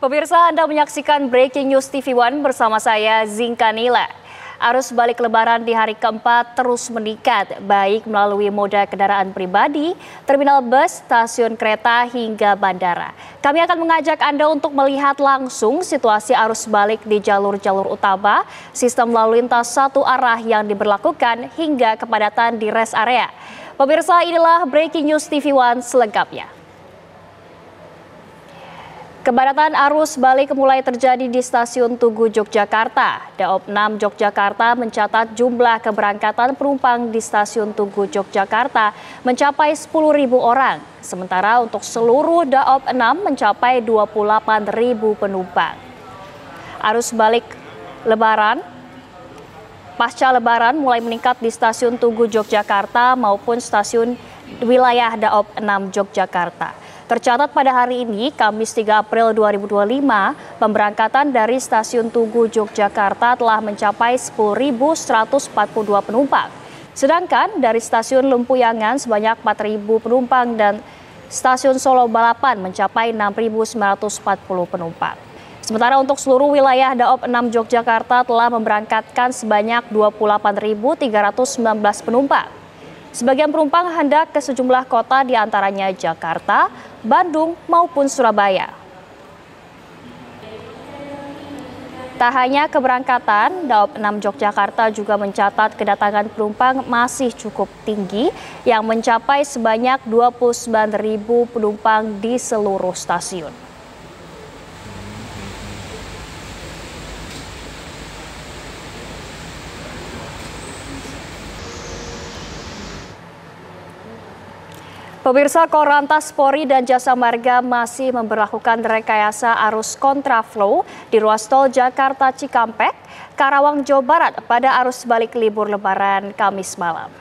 Pemirsa, Anda menyaksikan Breaking News TV One bersama saya, Zinkanila. Arus balik lebaran di hari keempat terus meningkat, baik melalui moda kendaraan pribadi, terminal bus, stasiun kereta, hingga bandara. Kami akan mengajak Anda untuk melihat langsung situasi arus balik di jalur-jalur utama, sistem lalu lintas satu arah yang diberlakukan, hingga kepadatan di rest area. Pemirsa, inilah Breaking News TV One selengkapnya. Kepadatan arus balik mulai terjadi di stasiun Tugu Yogyakarta. Daop 6 Yogyakarta mencatat jumlah keberangkatan penumpang di stasiun Tugu Yogyakarta mencapai 10.000 orang. Sementara untuk seluruh Daop 6 mencapai 28.000 penumpang. Arus balik lebaran pasca lebaran mulai meningkat di stasiun Tugu Yogyakarta maupun stasiun wilayah Daop 6 Yogyakarta. Tercatat pada hari ini, Kamis 3 April 2025, pemberangkatan dari stasiun Tugu Yogyakarta telah mencapai 10.142 penumpang. Sedangkan dari stasiun Lempuyangan sebanyak 4.000 penumpang dan stasiun Solo Balapan mencapai 6.940 penumpang. Sementara untuk seluruh wilayah Daop 6 Yogyakarta telah memberangkatkan sebanyak 28.319 penumpang. Sebagian penumpang hendak ke sejumlah kota di antaranya Jakarta, Bandung maupun Surabaya. Tak hanya keberangkatan, Daop 6 Yogyakarta juga mencatat kedatangan penumpang masih cukup tinggi yang mencapai sebanyak 29.000 penumpang di seluruh stasiun. Pemirsa, Korlantas Polri dan Jasa Marga masih memberlakukan rekayasa arus kontraflow di ruas tol Jakarta Cikampek, Karawang, Jawa Barat pada arus balik libur Lebaran Kamis malam.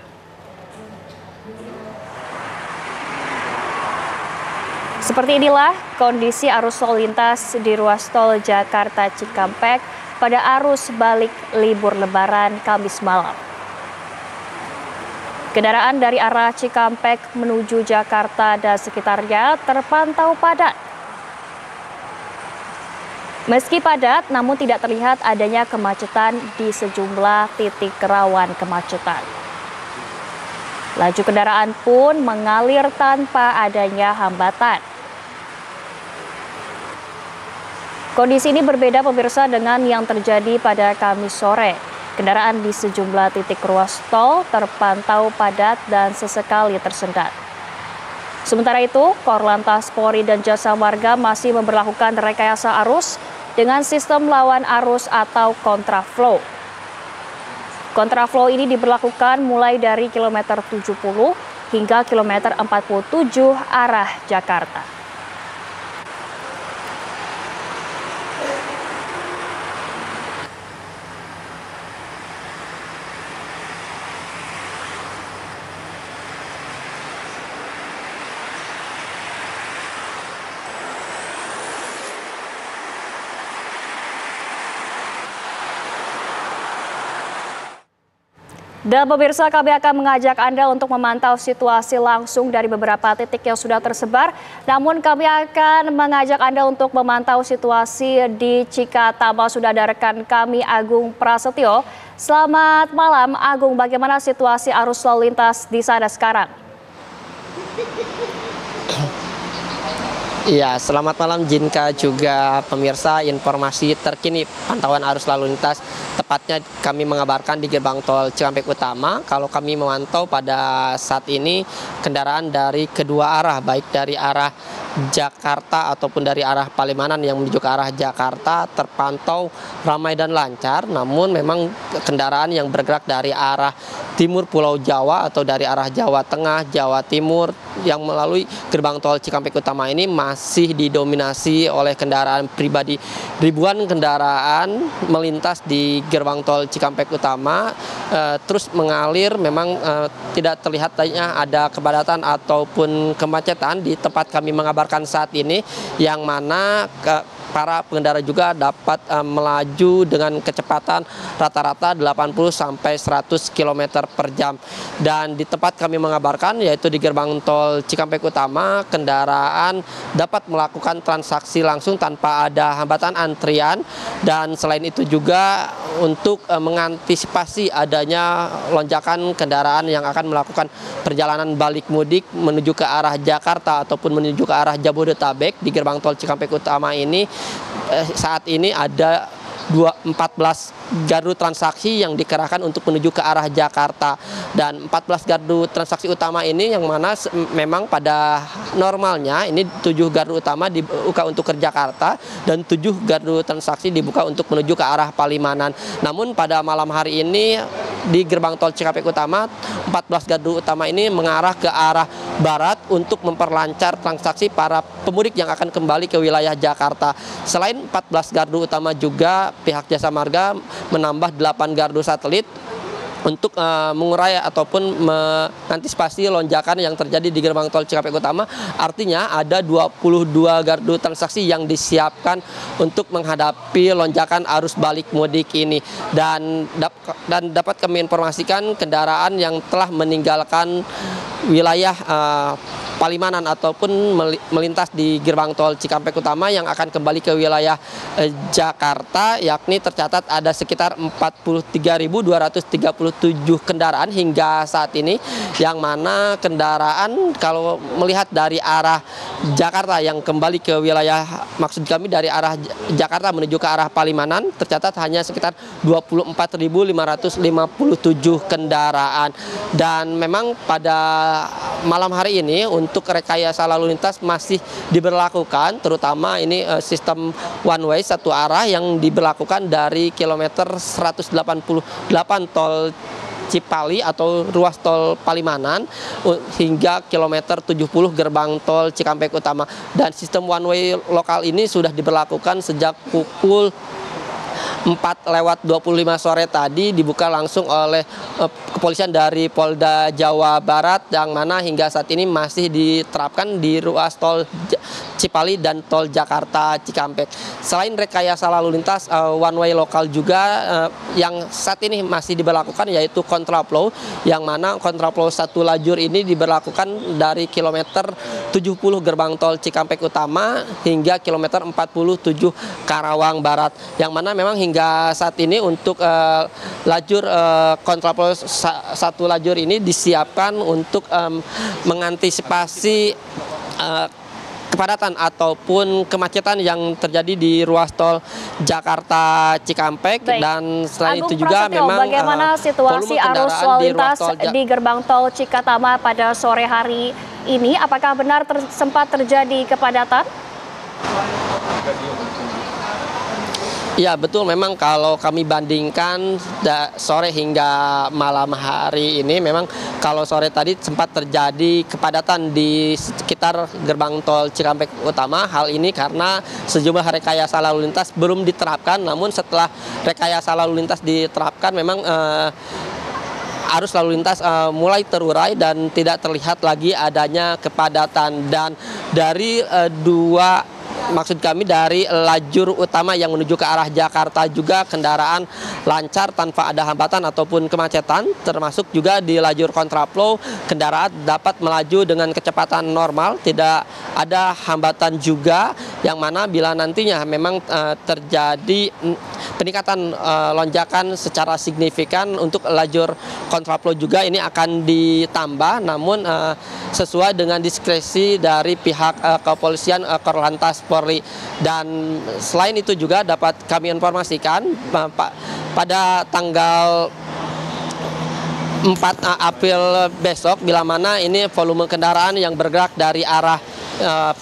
Seperti inilah kondisi arus lalu lintas di ruas tol Jakarta Cikampek pada arus balik libur Lebaran Kamis malam. Kendaraan dari arah Cikampek menuju Jakarta dan sekitarnya terpantau padat. Meski padat, namun tidak terlihat adanya kemacetan di sejumlah titik rawan kemacetan. Laju kendaraan pun mengalir tanpa adanya hambatan. Kondisi ini berbeda pemirsa dengan yang terjadi pada Kamis sore. Kendaraan di sejumlah titik ruas tol terpantau padat dan sesekali tersendat. Sementara itu, Korlantas Polri dan Jasa Marga masih memberlakukan rekayasa arus dengan sistem lawan arus atau kontraflow. Kontraflow ini diberlakukan mulai dari kilometer 70 hingga kilometer 47 arah Jakarta. Dan pemirsa, kami akan mengajak Anda untuk memantau situasi langsung dari beberapa titik yang sudah tersebar. Namun kami akan mengajak Anda untuk memantau situasi di Cikatama. Sudah ada rekan kami Agung Prasetyo. Selamat malam Agung, bagaimana situasi arus lalu lintas di sana sekarang? Iya, selamat malam Jinka juga pemirsa. Informasi terkini pantauan arus lalu lintas, tepatnya kami mengabarkan di gerbang tol Cikampek Utama. Kalau kami memantau pada saat ini kendaraan dari kedua arah, baik dari arah Jakarta ataupun dari arah Palimanan yang menuju ke arah Jakarta terpantau ramai dan lancar. Namun memang kendaraan yang bergerak dari arah timur Pulau Jawa atau dari arah Jawa Tengah, Jawa Timur yang melalui gerbang tol Cikampek Utama ini masih didominasi oleh kendaraan pribadi. Ribuan kendaraan melintas di gerbang tol Cikampek Utama terus mengalir. Memang tidak terlihat ada kepadatan ataupun kemacetan di tempat kami mengabarkan saat ini, yang mana para pengendara juga dapat melaju dengan kecepatan rata-rata 80 sampai 100 km per jam. Dan di tempat kami mengabarkan, yaitu di gerbang tol Cikampek Utama, kendaraan dapat melakukan transaksi langsung tanpa ada hambatan antrian. Dan selain itu juga untuk mengantisipasi adanya lonjakan kendaraan yang akan melakukan perjalanan balik mudik menuju ke arah Jakarta ataupun menuju ke arah Jabodetabek, di gerbang tol Cikampek Utama ini saat ini ada 14 gardu transaksi yang dikerahkan untuk menuju ke arah Jakarta. Dan 14 gardu transaksi utama ini yang mana memang pada normalnya ini 7 gardu utama dibuka untuk ke Jakarta dan 7 gardu transaksi dibuka untuk menuju ke arah Palimanan. Namun pada malam hari ini di gerbang tol Cikampek Utama, 14 gardu utama ini mengarah ke arah barat untuk memperlancar transaksi para pemudik yang akan kembali ke wilayah Jakarta. Selain 14 gardu utama juga pihak Jasa Marga menambah 8 gardu satelit untuk mengurai ataupun mengantisipasi lonjakan yang terjadi di gerbang tol Cikampek Utama. Artinya ada 22 gardu transaksi yang disiapkan untuk menghadapi lonjakan arus balik mudik ini. Dan dapat kami informasikan kendaraan yang telah meninggalkan wilayah Palimanan ataupun melintas di gerbang tol Cikampek Utama yang akan kembali ke wilayah Jakarta, yakni tercatat ada sekitar 43.237 kendaraan hingga saat ini, yang mana kendaraan kalau melihat dari arah Jakarta yang kembali ke wilayah, maksud kami dari arah Jakarta menuju ke arah Palimanan, tercatat hanya sekitar 24.557 kendaraan. Dan memang pada malam hari ini untuk rekayasa lalu lintas masih diberlakukan, terutama ini sistem one way satu arah yang diberlakukan dari kilometer 188 tol Cipali atau ruas tol Palimanan hingga kilometer 70 gerbang tol Cikampek Utama. Dan sistem one way lokal ini sudah diberlakukan sejak pukul 4:25 sore tadi, dibuka langsung oleh kepolisian dari Polda Jawa Barat, yang mana hingga saat ini masih diterapkan di ruas tol Cipali dan tol Jakarta Cikampek. Selain rekayasa lalu lintas one way lokal juga yang saat ini masih diberlakukan, yaitu kontraflow, yang mana kontraflow satu lajur ini diberlakukan dari kilometer 70 gerbang tol Cikampek Utama hingga kilometer 47 Karawang Barat, yang mana memang hingga saat ini untuk lajur kontraflow satu lajur ini disiapkan untuk mengantisipasi kepadatan ataupun kemacetan yang terjadi di ruas tol Jakarta Cikampek. Baik. Dan selain Agung itu juga Prasetyo, memang bagaimana situasi arus lalu lintas di gerbang tol Cikatama pada sore hari ini? Apakah benar sempat terjadi kepadatan? Ya betul, memang kalau kami bandingkan sore hingga malam hari ini, memang kalau sore tadi sempat terjadi kepadatan di sekitar gerbang tol Cikampek Utama. Hal ini karena sejumlah rekayasa lalu lintas belum diterapkan, namun setelah rekayasa lalu lintas diterapkan memang arus lalu lintas mulai terurai dan tidak terlihat lagi adanya kepadatan. Dan dari maksud kami dari lajur utama yang menuju ke arah Jakarta juga kendaraan lancar tanpa ada hambatan ataupun kemacetan, termasuk juga di lajur kontraflow kendaraan dapat melaju dengan kecepatan normal, tidak ada hambatan juga, yang mana bila nantinya memang terjadi peningkatan lonjakan secara signifikan untuk lajur kontraflow juga ini akan ditambah, namun sesuai dengan diskresi dari pihak kepolisian Korlantas Polri. Dan selain itu juga dapat kami informasikan pada tanggal 4 April besok, bila mana ini volume kendaraan yang bergerak dari arah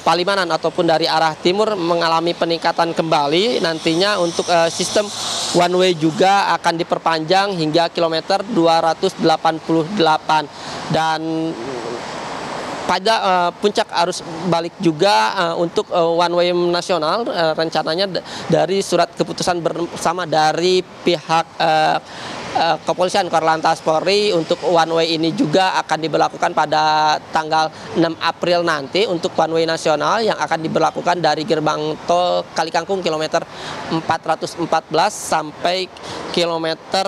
Palimanan ataupun dari arah timur mengalami peningkatan kembali. Nantinya untuk sistem one way juga akan diperpanjang hingga kilometer 288. Dan pada puncak arus balik juga untuk one way nasional rencananya dari surat keputusan bersama dari pihak Kepolisian Korlantas Polri untuk one way ini juga akan diberlakukan pada tanggal 6 April nanti untuk one way nasional yang akan diberlakukan dari gerbang tol Kalikangkung kilometer 414 sampai kilometer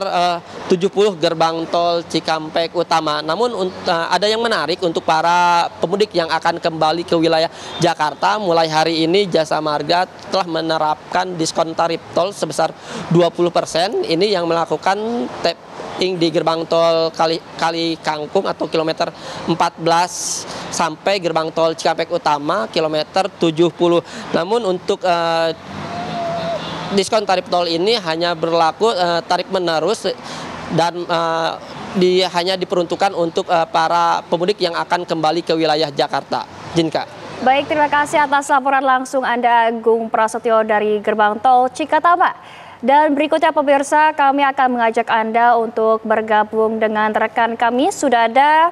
70 gerbang tol Cikampek Utama. Namun ada yang menarik untuk para pemudik yang akan kembali ke wilayah Jakarta. Mulai hari ini Jasa Marga telah menerapkan diskon tarif tol sebesar 20%. Ini yang melakukan tapping di gerbang tol Kalikangkung atau kilometer 14 sampai gerbang tol Cikampek Utama kilometer 70. Namun untuk diskon tarif tol ini hanya berlaku tarik menerus dan hanya diperuntukkan untuk para pemudik yang akan kembali ke wilayah Jakarta. Jinka. Baik, terima kasih atas laporan langsung Anda, Agung Prasetyo dari gerbang tol Cikatama. Dan berikutnya pemirsa, kami akan mengajak Anda untuk bergabung dengan rekan kami. Sudah ada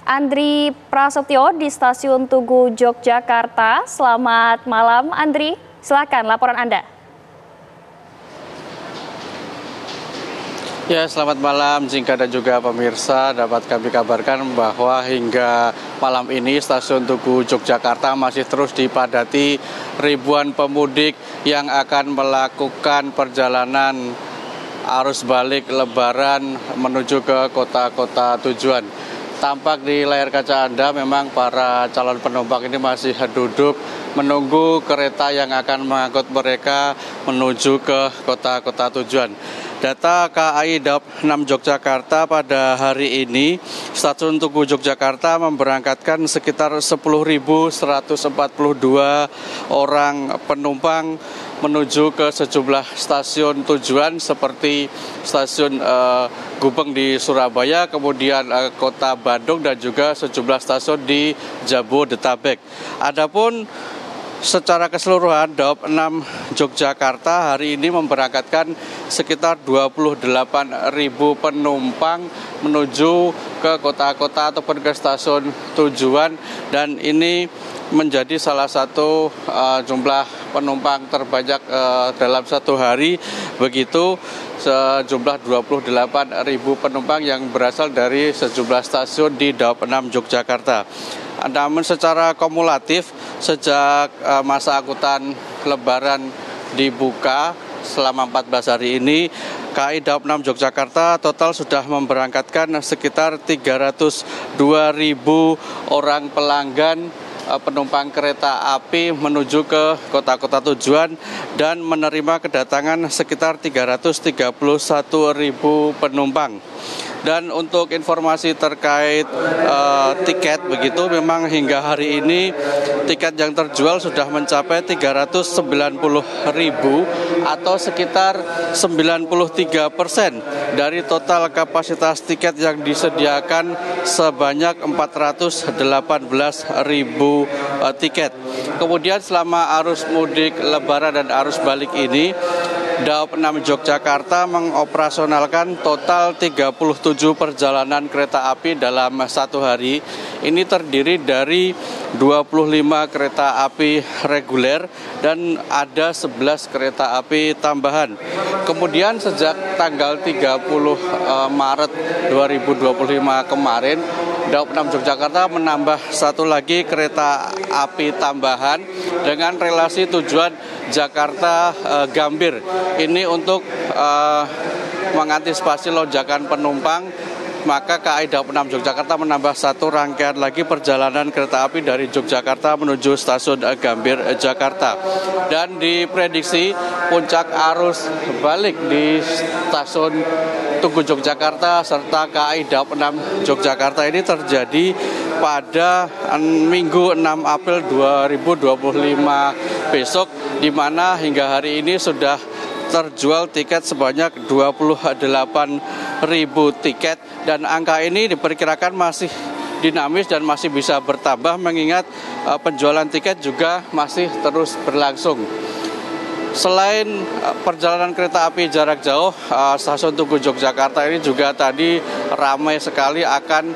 Andri Prasetyo di Stasiun Tugu, Yogyakarta. Selamat malam Andri, silakan laporan Anda. Ya, selamat malam Jinka dan juga pemirsa. Dapat kami kabarkan bahwa hingga malam ini Stasiun Tugu Yogyakarta masih terus dipadati ribuan pemudik yang akan melakukan perjalanan arus balik Lebaran menuju ke kota-kota tujuan. Tampak di layar kaca Anda memang para calon penumpang ini masih duduk menunggu kereta yang akan mengangkut mereka menuju ke kota-kota tujuan. Data KAI Daop 6 Yogyakarta pada hari ini, Stasiun Tugu Yogyakarta memberangkatkan sekitar 10.142 orang penumpang menuju ke sejumlah stasiun tujuan seperti stasiun Gubeng di Surabaya, kemudian kota Bandung dan juga sejumlah stasiun di Jabodetabek. Adapun secara keseluruhan, Daop 6 Yogyakarta hari ini memberangkatkan sekitar 28.000 penumpang menuju ke kota-kota ataupun ke stasiun tujuan, dan ini menjadi salah satu jumlah penumpang terbanyak dalam satu hari. Begitu sejumlah 28.000 penumpang yang berasal dari sejumlah stasiun di Daop 6 Yogyakarta. Namun secara kumulatif sejak masa angkutan Lebaran dibuka selama 14 hari ini, KAI Daop 6 Yogyakarta total sudah memberangkatkan sekitar 302.000 orang pelanggan penumpang kereta api menuju ke kota-kota tujuan dan menerima kedatangan sekitar 331.000 penumpang. Dan untuk informasi terkait tiket begitu, memang hingga hari ini tiket yang terjual sudah mencapai 390.000 atau sekitar 93% dari total kapasitas tiket yang disediakan sebanyak 418.000 tiket. Kemudian selama arus mudik Lebaran dan arus balik ini, Daop 6 Yogyakarta mengoperasionalkan total 37 perjalanan kereta api dalam satu hari. Ini terdiri dari 25 kereta api reguler dan ada 11 kereta api tambahan. Kemudian sejak tanggal 30 Maret 2025 kemarin, Daop 6 Yogyakarta menambah satu lagi kereta api tambahan dengan relasi tujuan Jakarta Gambir. Ini untuk mengantisipasi lonjakan penumpang, maka KAI Daop 6 Yogyakarta menambah satu rangkaian lagi perjalanan kereta api dari Yogyakarta menuju stasiun Gambir, Jakarta. Dan diprediksi puncak arus balik di stasiun Tugu Yogyakarta serta KAI Daop 6 Yogyakarta ini terjadi pada Minggu 6 April 2025 besok, di mana hingga hari ini sudah terjual tiket sebanyak 28.000 tiket, dan angka ini diperkirakan masih dinamis dan masih bisa bertambah mengingat penjualan tiket juga masih terus berlangsung. Selain perjalanan kereta api jarak jauh, stasiun Tugu Yogyakarta ini juga tadi ramai sekali akan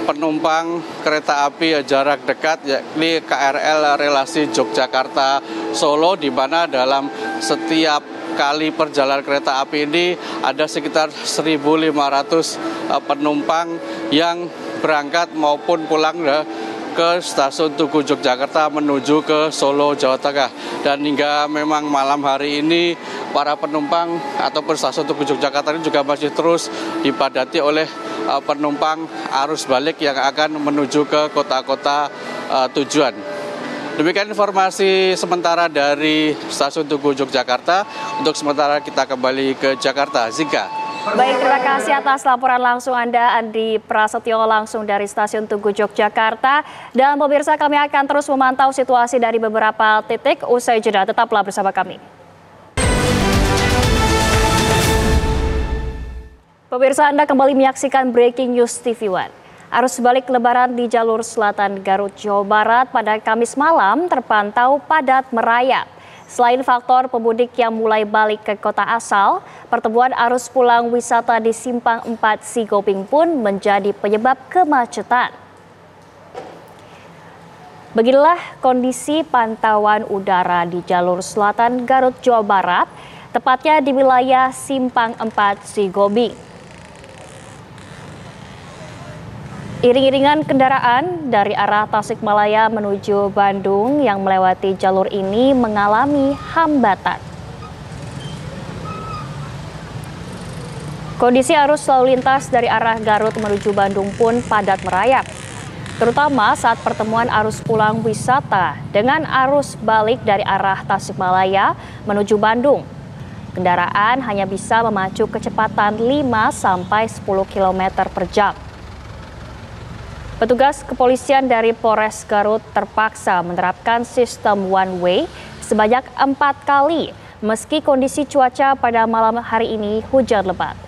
penumpang kereta api jarak dekat, yakni KRL relasi Yogyakarta Solo, di mana dalam setiap kali perjalanan kereta api ini ada sekitar 1.500 penumpang yang berangkat maupun pulang ke stasiun Tugu Yogyakarta menuju ke Solo, Jawa Tengah. Dan hingga memang malam hari ini para penumpang ataupun stasiun Tugu Yogyakarta ini juga masih terus dipadati oleh penumpang arus balik yang akan menuju ke kota-kota tujuan. Demikian informasi sementara dari stasiun Tugu Yogyakarta. Untuk sementara kita kembali ke Jakarta. Zika. Baik, terima kasih atas laporan langsung Anda, Andi Prasetyo, langsung dari stasiun Tugu Yogyakarta. Dan pemirsa, kami akan terus memantau situasi dari beberapa titik. Usai jeda, tetaplah bersama kami. Pemirsa, Anda kembali menyaksikan Breaking News TV One. Arus balik lebaran di jalur selatan Garut, Jawa Barat pada Kamis malam terpantau padat merayap. Selain faktor pemudik yang mulai balik ke kota asal, pertemuan arus pulang wisata di Simpang 4 Sigoping pun menjadi penyebab kemacetan. Beginilah kondisi pantauan udara di jalur selatan Garut, Jawa Barat, tepatnya di wilayah Simpang 4 Sigoping. Iring-iringan kendaraan dari arah Tasikmalaya menuju Bandung yang melewati jalur ini mengalami hambatan. Kondisi arus lalu lintas dari arah Garut menuju Bandung pun padat merayap, terutama saat pertemuan arus pulang wisata dengan arus balik dari arah Tasikmalaya menuju Bandung. Kendaraan hanya bisa memacu kecepatan 5-10 km per jam. Petugas kepolisian dari Polres Garut terpaksa menerapkan sistem one way sebanyak 4 kali meski kondisi cuaca pada malam hari ini hujan lebat.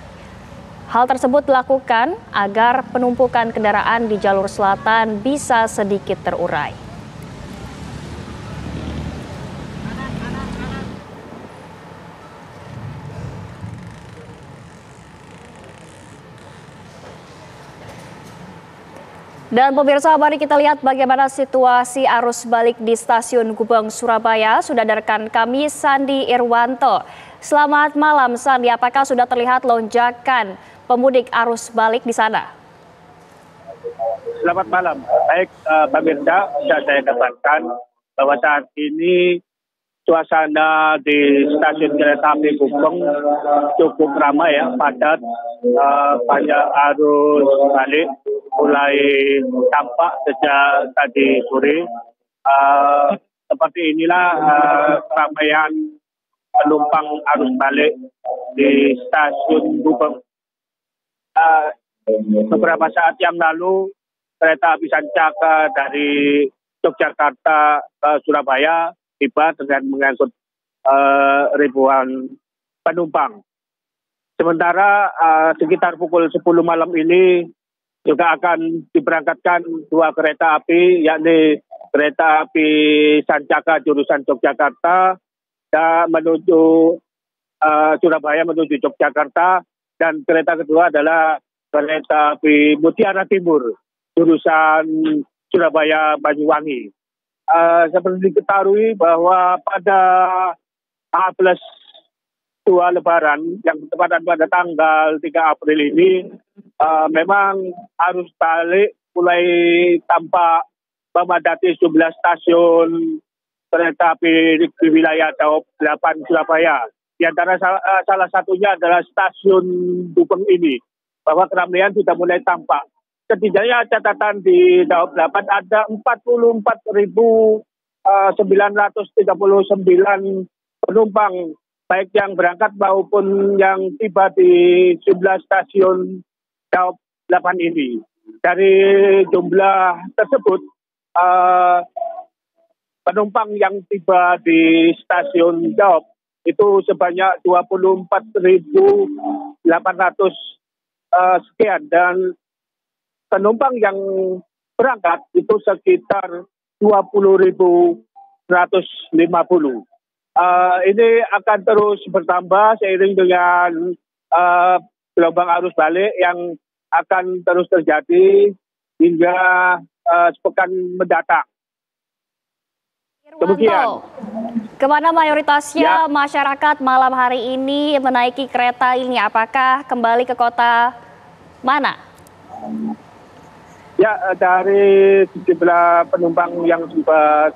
Hal tersebut dilakukan agar penumpukan kendaraan di jalur selatan bisa sedikit terurai. Dan pemirsa, mari kita lihat bagaimana situasi arus balik di stasiun Gubeng, Surabaya. Sudah ada rekan kami, Sandi Irwanto. Selamat malam, Sandi. Apakah sudah terlihat lonjakan pemudik arus balik di sana? Selamat malam. Baik, pemirsa, bisa saya katakan bahwa saat ini suasana di stasiun kereta api Gubeng cukup ramai ya, padat, banyak arus balik mulai tampak sejak tadi sore. Seperti inilah keramaian penumpang arus balik di stasiun Gubeng. Beberapa saat yang lalu kereta api Sancaka dari Yogyakarta ke Surabaya tiba dengan mengangkut ribuan penumpang. Sementara sekitar pukul 10 malam ini juga akan diberangkatkan 2 kereta api, yakni kereta api Sancaka jurusan Yogyakarta dan menuju Surabaya menuju Yogyakarta, dan kereta kedua adalah kereta api Mutiara Timur jurusan Surabaya Banyuwangi. Seperti diketahui bahwa pada H+2 Lebaran yang bertepatan pada tanggal 3 April ini memang arus balik mulai tampak memadati 11 stasiun kereta api di wilayah Daob 8 Surabaya. Di antara salah satunya adalah stasiun Gubeng ini, bahwa keramaian sudah mulai tampak. Setidaknya catatan di Daob 8 ada 44.939 penumpang, baik yang berangkat maupun yang tiba di 11 stasiun Daob 8 ini. Dari jumlah tersebut, penumpang yang tiba di stasiun Daob itu sebanyak 24.800 sekian, dan penumpang yang berangkat itu sekitar 20.150. Ini akan terus bertambah seiring dengan gelombang arus balik yang akan terus terjadi hingga sepekan mendatang. Demikian. Kemana mayoritasnya masyarakat malam hari ini menaiki kereta ini? Apakah kembali ke kota mana? Ya, dari sejumlah penumpang yang sempat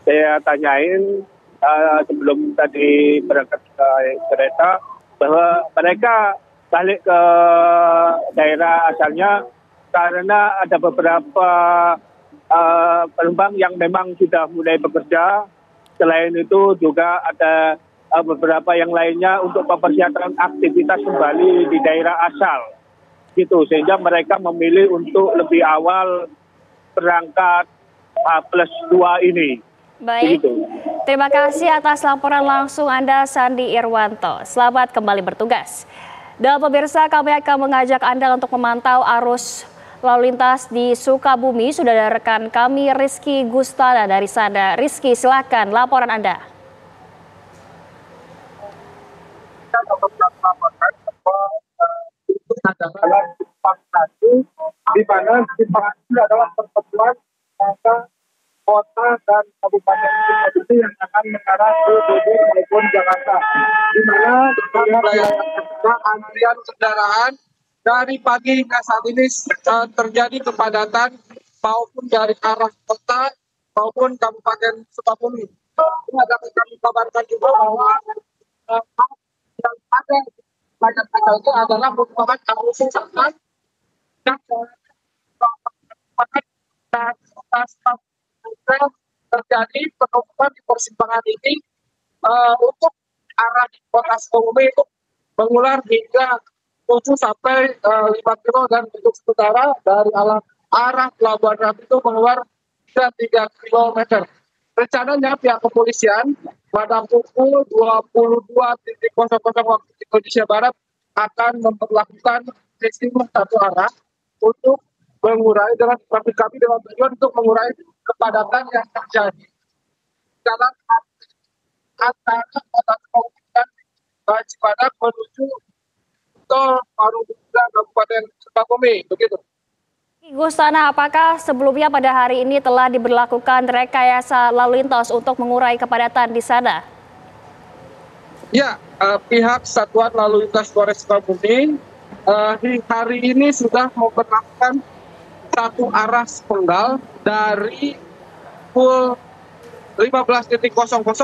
saya tanyain sebelum tadi berangkat ke kereta, bahwa mereka balik ke daerah asalnya karena ada beberapa penumpang yang memang sudah mulai bekerja. Selain itu juga ada beberapa yang lainnya untuk mempersiapkan aktivitas kembali di daerah asal. Gitu, sehingga mereka memilih untuk lebih awal berangkat +2 ini. Baik, Begitu. terima kasih atas laporan langsung Anda, Sandi Irwanto. Selamat kembali bertugas. Dan pemirsa, kami akan mengajak Anda untuk memantau arus lalu lintas di Sukabumi. Sudah ada rekan kami Rizky Gustana dari sana. Rizky, silakan laporan Anda. Adalah simpang satu, di mana simpang itu adalah pertemuan antara kota dan kabupaten Sukabumi yang akan mengarah ke Bogor maupun Jakarta. Di mana antrian kendaraan dari pagi hingga saat ini terjadi kepadatan maupun dari arah kota maupun kabupaten Sukabumi. Ini dapat kami kabarkan juga bahwa yang ada pada tanggal itu adalah merupakan arus selatan dan terjadi penumpukan di persimpangan ini untuk arah di kota Sukabumi itu mengular hingga 7 sampai 5 kilo dan untuk sementara dari arah Pelabuhan Ratu itu mengular hingga 3 kilometer. Rencananya pihak kepolisian pada pukul 22.00 waktu Indonesia Barat akan memperlakukan sistem satu arah untuk mengurai dengan trafik kami dengan tujuan untuk mengurai kepadatan yang terjadi jalan antara kota Sukabumi dan Cibadak menuju tol Parungkuda Kabupaten Sukabumi, begitu. Gustana, apakah sebelumnya pada hari ini telah diberlakukan rekayasa lalu lintas untuk mengurai kepadatan di sana? Ya, pihak Satuan Lalu Lintas Polres Sukabumi hari ini sudah memperlakukan satu arah sepenggal dari pukul 15.00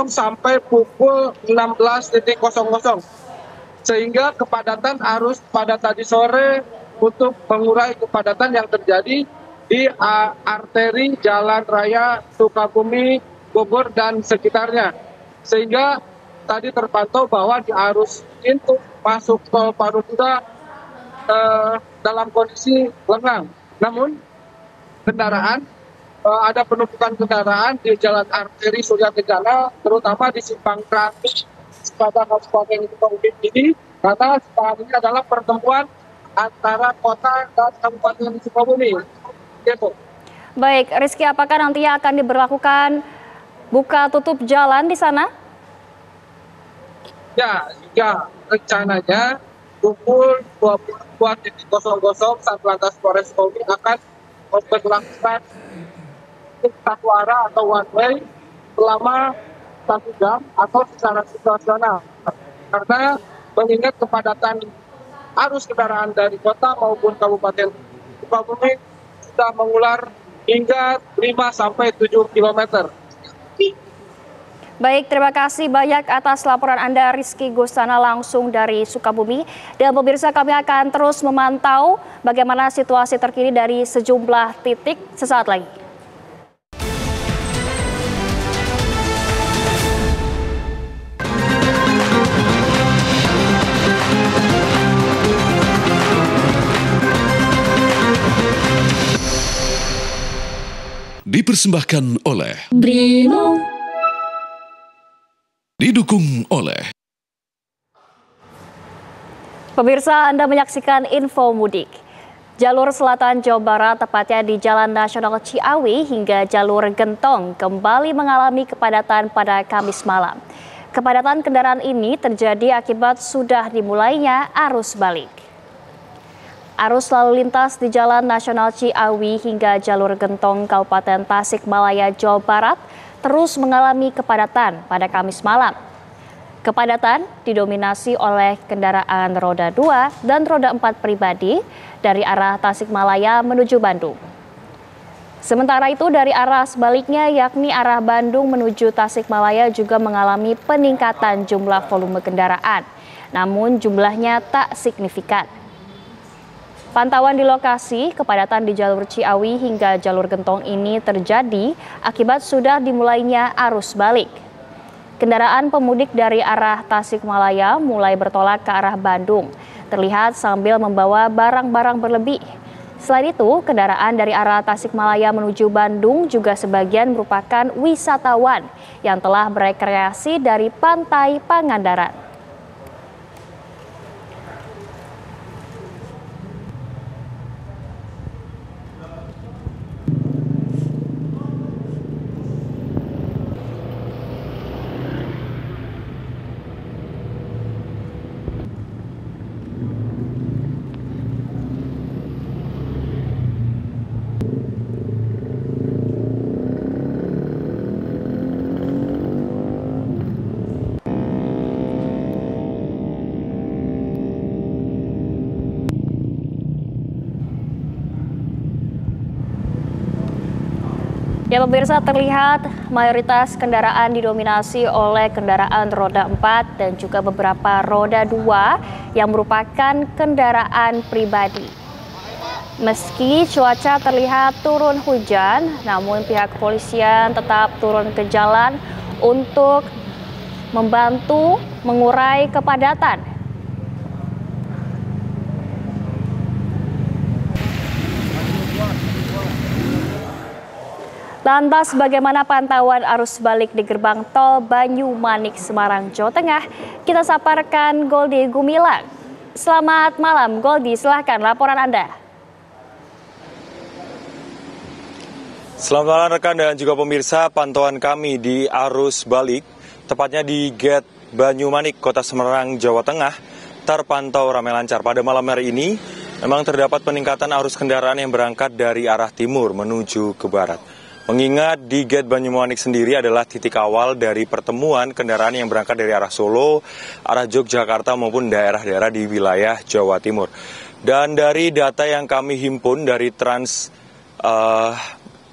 sampai pukul 16.00. Sehingga kepadatan arus pada tadi sore untuk mengurai kepadatan yang terjadi di arteri Jalan Raya Sukabumi, Bogor, dan sekitarnya. Sehingga tadi terpantau bahwa di arus pintu masuk tol Parungkuda dalam kondisi lengang. Namun kendaraan ada penumpukan kendaraan di jalan arteri Surya Kencana, terutama di Simpang Kramis pada Kabupaten Sukabumi ini, karena simpang ini adalah pertemuan antara kota dan Kabupaten Sukabumi. Gitu. Baik, Rizky, apakah nantinya akan diberlakukan buka tutup jalan di sana? Ya, rencananya pukul 22.00 Satlantas Polres Sukabumi akan memperlakukan satu arah atau one way selama 1 jam atau secara situasional. Karena mengingat kepadatan arus kendaraan dari kota maupun Kabupaten Sukabumi sudah mengular hingga 5 sampai 7 kilometer. Baik, terima kasih banyak atas laporan Anda, Rizky Gustana, langsung dari Sukabumi. Dan pemirsa, kami akan terus memantau bagaimana situasi terkini dari sejumlah titik sesaat lagi. Dipersembahkan oleh Brimo. Didukung oleh Pemirsa, Anda menyaksikan Info Mudik. Jalur selatan Jawa Barat, tepatnya di Jalan Nasional Ciawi hingga jalur Gentong, kembali mengalami kepadatan pada Kamis malam. Kepadatan kendaraan ini terjadi akibat sudah dimulainya arus balik. Arus lalu lintas di Jalan Nasional Ciawi hingga jalur Gentong Kabupaten Tasikmalaya, Jawa Barat terus mengalami kepadatan pada Kamis malam. Kepadatan didominasi oleh kendaraan roda 2 dan roda 4 pribadi dari arah Tasikmalaya menuju Bandung. Sementara itu dari arah sebaliknya yakni arah Bandung menuju Tasikmalaya juga mengalami peningkatan jumlah volume kendaraan, namun jumlahnya tak signifikan. Pantauan di lokasi, kepadatan di jalur Ciawi hingga jalur Gentong ini terjadi akibat sudah dimulainya arus balik. Kendaraan pemudik dari arah Tasikmalaya mulai bertolak ke arah Bandung, terlihat sambil membawa barang-barang berlebih. Selain itu, kendaraan dari arah Tasikmalaya menuju Bandung juga sebagian merupakan wisatawan yang telah berekreasi dari pantai Pangandaran. Ya pemirsa, terlihat mayoritas kendaraan didominasi oleh kendaraan roda 4 dan juga beberapa roda 2 yang merupakan kendaraan pribadi. Meski cuaca terlihat turun hujan, namun pihak kepolisian tetap turun ke jalan untuk membantu mengurai kepadatan. Lantas bagaimana pantauan arus balik di gerbang tol Banyumanik Semarang, Jawa Tengah? Kita saparkan Goldi Gumilang. Selamat malam Goldi, silahkan laporan Anda. Selamat malam rekan dan juga pemirsa, pantauan kami di arus balik, tepatnya di gate Banyumanik, Kota Semarang, Jawa Tengah, terpantau ramai lancar. Pada malam hari ini memang terdapat peningkatan arus kendaraan yang berangkat dari arah timur menuju ke barat. Mengingat di gate Banyumanik sendiri adalah titik awal dari pertemuan kendaraan yang berangkat dari arah Solo, arah Yogyakarta maupun daerah-daerah di wilayah Jawa Timur. Dan dari data yang kami himpun dari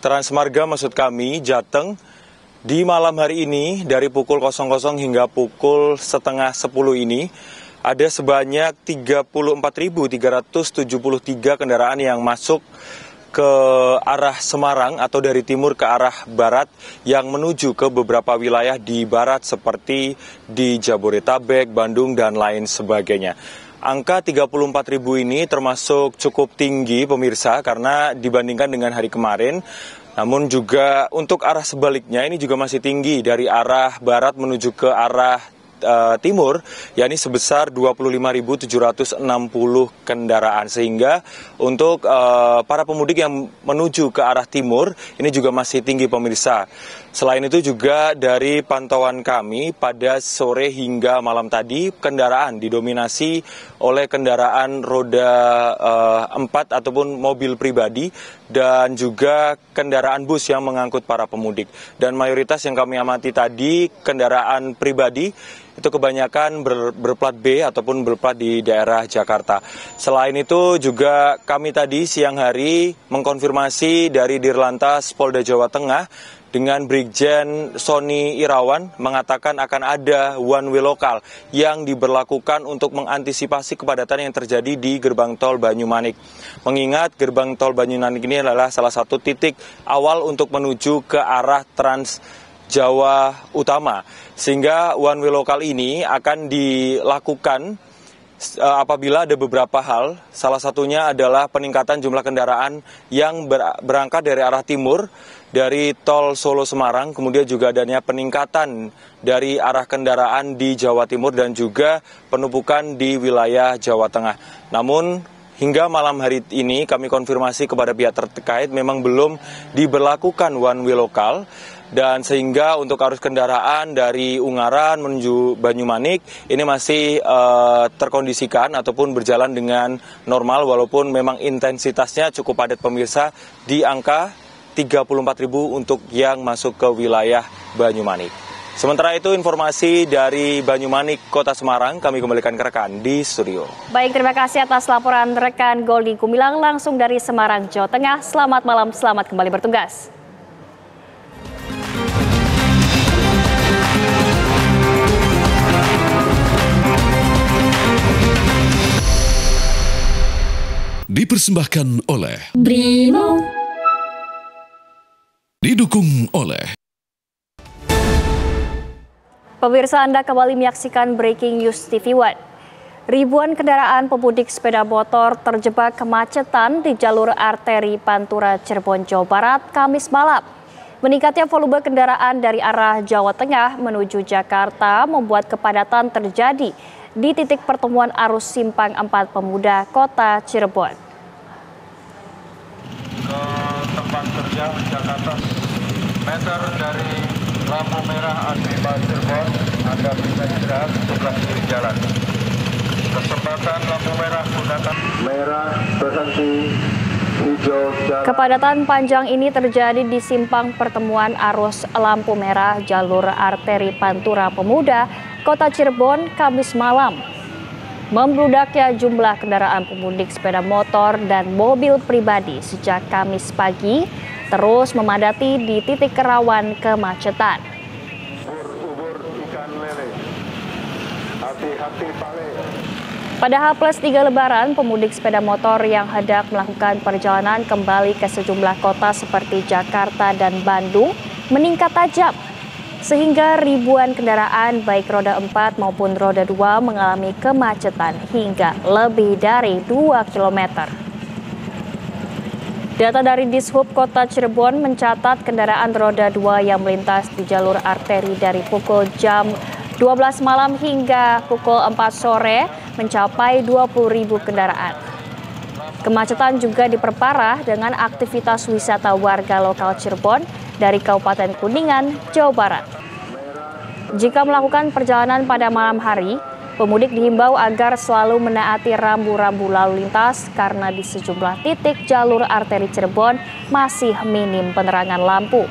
Transmarga maksud kami, Jateng, di malam hari ini dari pukul 00 hingga pukul setengah 10 ini, ada sebanyak 34.373 kendaraan yang masuk ke arah Semarang atau dari timur ke arah barat yang menuju ke beberapa wilayah di barat seperti di Jabodetabek, Bandung, dan lain sebagainya. Angka 34.000 ini termasuk cukup tinggi pemirsa karena dibandingkan dengan hari kemarin. Namun juga untuk arah sebaliknya ini juga masih tinggi dari arah barat menuju ke arah timur, yakni sebesar 25.760 kendaraan. Sehingga untuk para pemudik yang menuju ke arah timur ini juga masih tinggi pemirsa. Selain itu juga dari pantauan kami pada sore hingga malam tadi, kendaraan didominasi oleh kendaraan roda 4 ataupun mobil pribadi dan juga kendaraan bus yang mengangkut para pemudik. Dan mayoritas yang kami amati tadi kendaraan pribadi itu kebanyakan berplat B ataupun berplat di daerah Jakarta. Selain itu juga kami tadi siang hari mengkonfirmasi dari Dirlantas Polda Jawa Tengah dengan Brigjen Sony Irawan mengatakan akan ada one way lokal yang diberlakukan untuk mengantisipasi kepadatan yang terjadi di gerbang tol Banyumanik. Mengingat gerbang tol Banyumanik ini adalah salah satu titik awal untuk menuju ke arah Trans Jawa Utama. Sehingga one way lokal ini akan dilakukan apabila ada beberapa hal. Salah satunya adalah peningkatan jumlah kendaraan yang berangkat dari arah timur dari tol Solo Semarang, kemudian juga adanya peningkatan dari arah kendaraan di Jawa Timur dan juga penumpukan di wilayah Jawa Tengah. Namun hingga malam hari ini kami konfirmasi kepada pihak terkait memang belum diberlakukan one way lokal. Dan sehingga untuk arus kendaraan dari Ungaran menuju Banyumanik ini masih terkondisikan ataupun berjalan dengan normal walaupun memang intensitasnya cukup padat pemirsa di angka 34.000 untuk yang masuk ke wilayah Banyumanik. Sementara itu informasi dari Banyumanik, Kota Semarang, kami kembalikan ke rekan di studio. Baik, terima kasih atas laporan rekan Goldi Gumilang langsung dari Semarang, Jawa Tengah. Selamat malam, selamat kembali bertugas. Dipersembahkan oleh Brimo. Didukung oleh Pemirsa, Anda kembali menyaksikan Breaking News TV One. Ribuan kendaraan pemudik sepeda motor terjebak kemacetan di jalur arteri Pantura Cirebon, Jawa Barat, Kamis malam. Meningkatnya volume kendaraan dari arah Jawa Tengah menuju Jakarta membuat kepadatan terjadi di titik pertemuan arus Simpang 4 Pemuda, Kota Cirebon. Ke tempat kerja Jakarta, meter dari lampu merah Asipa Cirebon, Anda bisa istirahat sebelah kiri jalan. Kesempatan lampu merah gunakan merah berhenti, hijau jalan. Kepadatan panjang ini terjadi di simpang pertemuan arus lampu merah jalur arteri Pantura Pemuda, Kota Cirebon, Kamis malam. Membludaknya jumlah kendaraan pemudik sepeda motor dan mobil pribadi sejak Kamis pagi terus memadati di titik rawan kemacetan. Ubur ikan lele, hati-hati pale. Pada H+3 Lebaran, pemudik sepeda motor yang hendak melakukan perjalanan kembali ke sejumlah kota seperti Jakarta dan Bandung meningkat tajam, sehingga ribuan kendaraan baik roda 4 maupun roda 2 mengalami kemacetan hingga lebih dari 2 km. Data dari Dishub Kota Cirebon mencatat kendaraan roda 2 yang melintas di jalur arteri dari pukul jam 12 malam hingga pukul 4 sore mencapai 20.000 kendaraan. Kemacetan juga diperparah dengan aktivitas wisata warga lokal Cirebon dari Kabupaten Kuningan, Jawa Barat. Jika melakukan perjalanan pada malam hari, pemudik dihimbau agar selalu menaati rambu-rambu lalu lintas karena di sejumlah titik jalur arteri Cirebon masih minim penerangan lampu.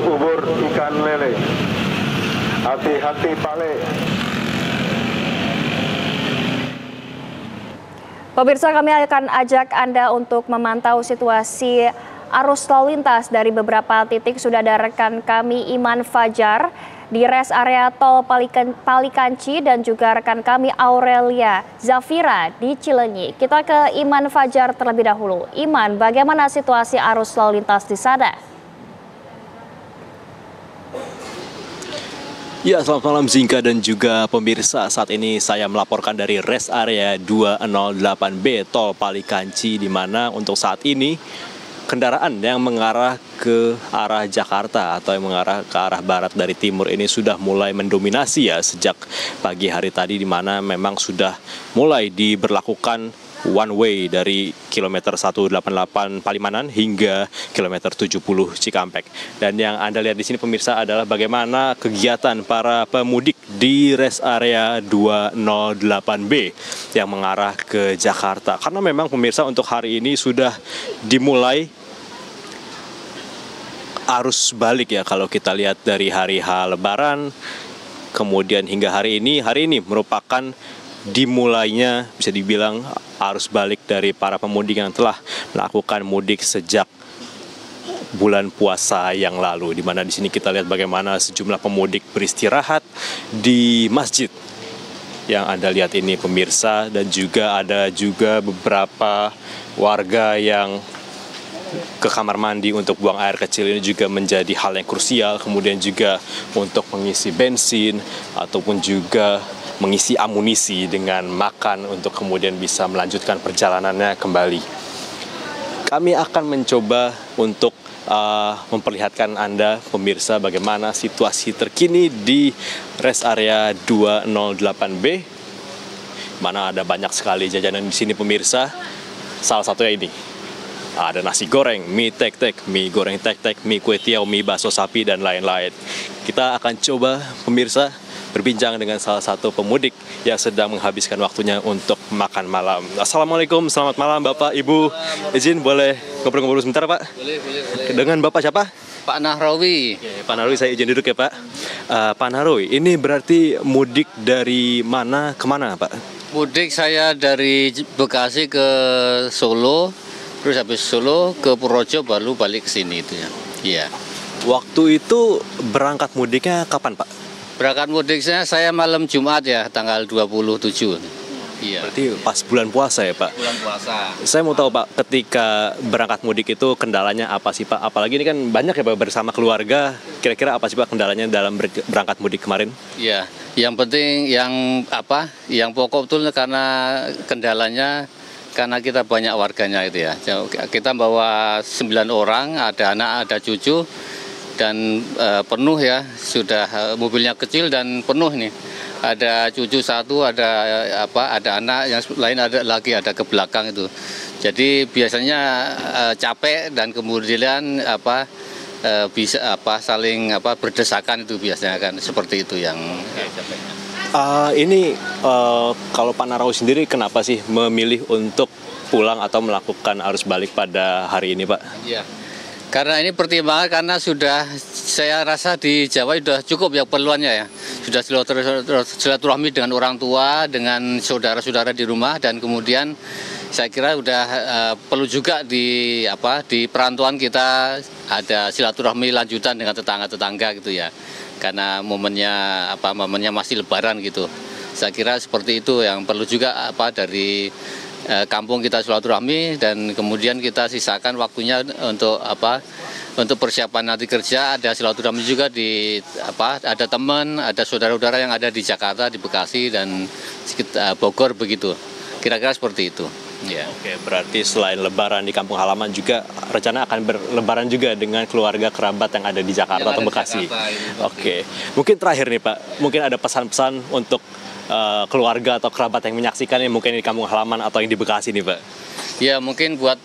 Ubur ikan lele, hati-hati pale. Pemirsa, kami akan ajak Anda untuk memantau situasi arus lalu lintas dari beberapa titik. Sudah ada rekan kami Iman Fajar di rest area tol Palikanci dan juga rekan kami Aurelia Zafira di Cilenyi. Kita ke Iman Fajar terlebih dahulu. Iman, bagaimana situasi arus lalu lintas di sana? Ya, selamat malam Zinka dan juga pemirsa. Saat ini saya melaporkan dari rest area 208B Tol Palikanci, di mana untuk saat ini kendaraan yang mengarah ke arah Jakarta atau yang mengarah ke arah barat dari timur ini sudah mulai mendominasi ya sejak pagi hari tadi, di mana memang sudah mulai diberlakukan one way dari kilometer 188 Palimanan hingga kilometer 70 Cikampek. Dan yang Anda lihat di sini pemirsa adalah bagaimana kegiatan para pemudik di rest area 208B yang mengarah ke Jakarta. Karena memang pemirsa untuk hari ini sudah dimulai arus balik ya, kalau kita lihat dari hari H Lebaran kemudian hingga hari ini merupakan dimulainya bisa dibilang arus balik dari para pemudik yang telah melakukan mudik sejak bulan puasa yang lalu, di mana di sini kita lihat bagaimana sejumlah pemudik beristirahat di masjid yang Anda lihat ini pemirsa, dan juga ada beberapa warga yang ke kamar mandi untuk buang air kecil. Ini juga menjadi hal yang krusial, kemudian juga untuk mengisi bensin ataupun juga mengisi amunisi dengan makan untuk kemudian bisa melanjutkan perjalanannya kembali. Kami akan mencoba untuk memperlihatkan Anda pemirsa bagaimana situasi terkini di rest area 208B, mana ada banyak sekali jajanan di sini pemirsa. Salah satunya ini. Ada nasi goreng, mie tek-tek, mie goreng tek-tek, mie kue tiaw, mie bakso sapi, dan lain-lain. Kita akan coba, pemirsa, berbincang dengan salah satu pemudik yang sedang menghabiskan waktunya untuk makan malam. Assalamualaikum, selamat malam Bapak, Ibu. Izin boleh ngobrol-ngobrol sebentar Pak? Boleh. Dengan Bapak siapa? Pak Nahrawi. Pak Nahrawi, saya izin duduk ya Pak. Pak Nahrawi, ini berarti mudik dari mana ke mana Pak? Mudik saya dari Bekasi ke Solo, terus habis Solo ke Purworejo baru balik ke sini itu ya. Iya. Waktu itu berangkat mudiknya kapan Pak? Berangkat mudiknya saya malam Jumat ya, tanggal 27. Iya. Berarti pas bulan puasa ya Pak? Bulan puasa. Saya mau tahu Pak, ketika berangkat mudik itu kendalanya apa sih Pak? Apalagi ini kan banyak ya Pak bersama keluarga, kira-kira apa sih Pak kendalanya dalam berangkat mudik kemarin? Iya, yang penting yang pokok betul karena kendalanya karena kita banyak warganya itu ya. Kita bawa 9 orang, ada anak, ada cucu, dan penuh ya, sudah mobilnya kecil dan penuh nih. Ada cucu satu, ada anak, yang lain ada ke belakang itu. Jadi biasanya capek dan kemudian bisa saling berdesakan itu biasanya kan, seperti itu yang capeknya. Kalau Pak Nahrawi sendiri kenapa sih memilih untuk pulang atau melakukan arus balik pada hari ini Pak? Iya. Karena ini pertimbangan karena sudah saya rasa di Jawa sudah cukup ya perluannya ya. Sudah silaturahmi dengan orang tua, dengan saudara-saudara di rumah, dan kemudian saya kira sudah perlu juga di perantauan kita ada silaturahmi lanjutan dengan tetangga-tetangga gitu ya. Karena momennya masih Lebaran gitu. Saya kira seperti itu yang perlu juga dari kampung kita silaturahmi, dan kemudian kita sisakan waktunya untuk persiapan nanti kerja. Ada silaturahmi juga ada teman, ada saudara-saudara yang ada di Jakarta, di Bekasi dan Bogor begitu. Kira-kira seperti itu. Ya. Oke, berarti selain Lebaran di kampung halaman juga rencana akan berlebaran juga dengan keluarga kerabat yang ada di Jakarta atau Bekasi. Oke, mungkin terakhir nih Pak, mungkin ada pesan-pesan untuk keluarga atau kerabat yang menyaksikan yang mungkin di kampung halaman atau yang di Bekasi nih Pak? Ya, mungkin buat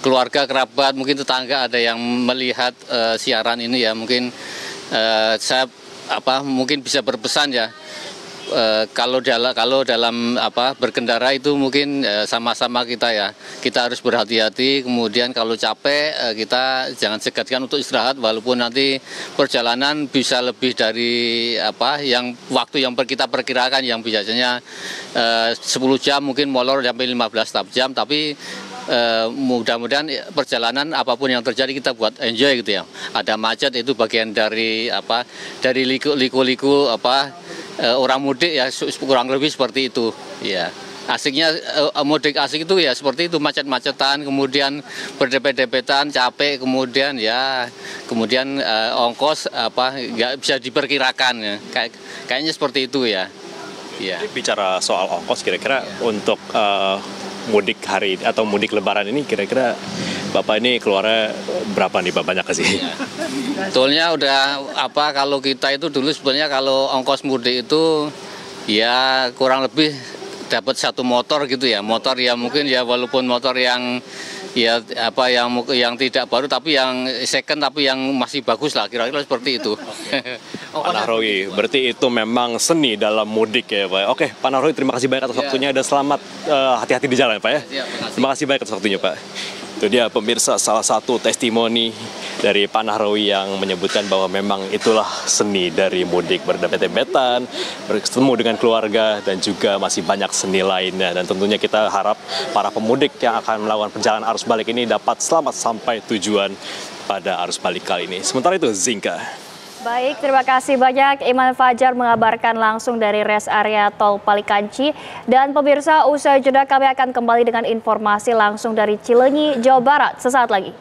keluarga, kerabat, mungkin tetangga ada yang melihat siaran ini ya, mungkin saya mungkin bisa berpesan ya. Kalau dalam berkendara itu mungkin sama-sama kita harus berhati-hati. Kemudian kalau capek kita jangan segan-segan untuk istirahat, walaupun nanti perjalanan bisa lebih dari waktu yang kita perkirakan, yang biasanya 10 jam mungkin molor sampai 15 jam, tapi mudah-mudahan perjalanan apapun yang terjadi kita buat enjoy gitu ya. Ada macet itu bagian dari liku-liku orang mudik ya, kurang lebih seperti itu ya. Asiknya mudik asik itu ya seperti itu, macet-macetan, kemudian berdepet-depetan, capek, kemudian ongkos nggak bisa diperkirakan ya. Kayaknya seperti itu ya. Ya. Bicara soal ongkos, kira-kira untuk mudik hari atau mudik Lebaran ini kira-kira Bapak ini keluarnya berapa nih Pak, banyak sih? Betulnya udah kalau kita itu dulu sebenarnya kalau ongkos mudik itu ya kurang lebih dapat 1 motor gitu ya. Motor ya mungkin ya, walaupun motor yang tidak baru tapi yang second tapi yang masih bagus lah, kira-kira seperti itu. Pak Nahrawi, berarti itu memang seni dalam mudik ya Pak. Oke, Pak Nahrawi, terima kasih banyak atas waktunya dan selamat hati-hati di jalan Pak ya. Terima kasih banyak atas waktunya Pak. Itu dia pemirsa, salah satu testimoni dari Pak Nahrawi yang menyebutkan bahwa memang itulah seni dari mudik, berdempet-dempetan, bertemu dengan keluarga, dan juga masih banyak seni lainnya. Dan tentunya kita harap para pemudik yang akan melakukan perjalanan arus balik ini dapat selamat sampai tujuan pada arus balik kali ini. Sementara itu, Zinka. Baik, terima kasih banyak Iman Fajar mengabarkan langsung dari rest area Tol Palikanci. Dan pemirsa, usai jeda kami akan kembali dengan informasi langsung dari Cileunyi, Jawa Barat sesaat lagi.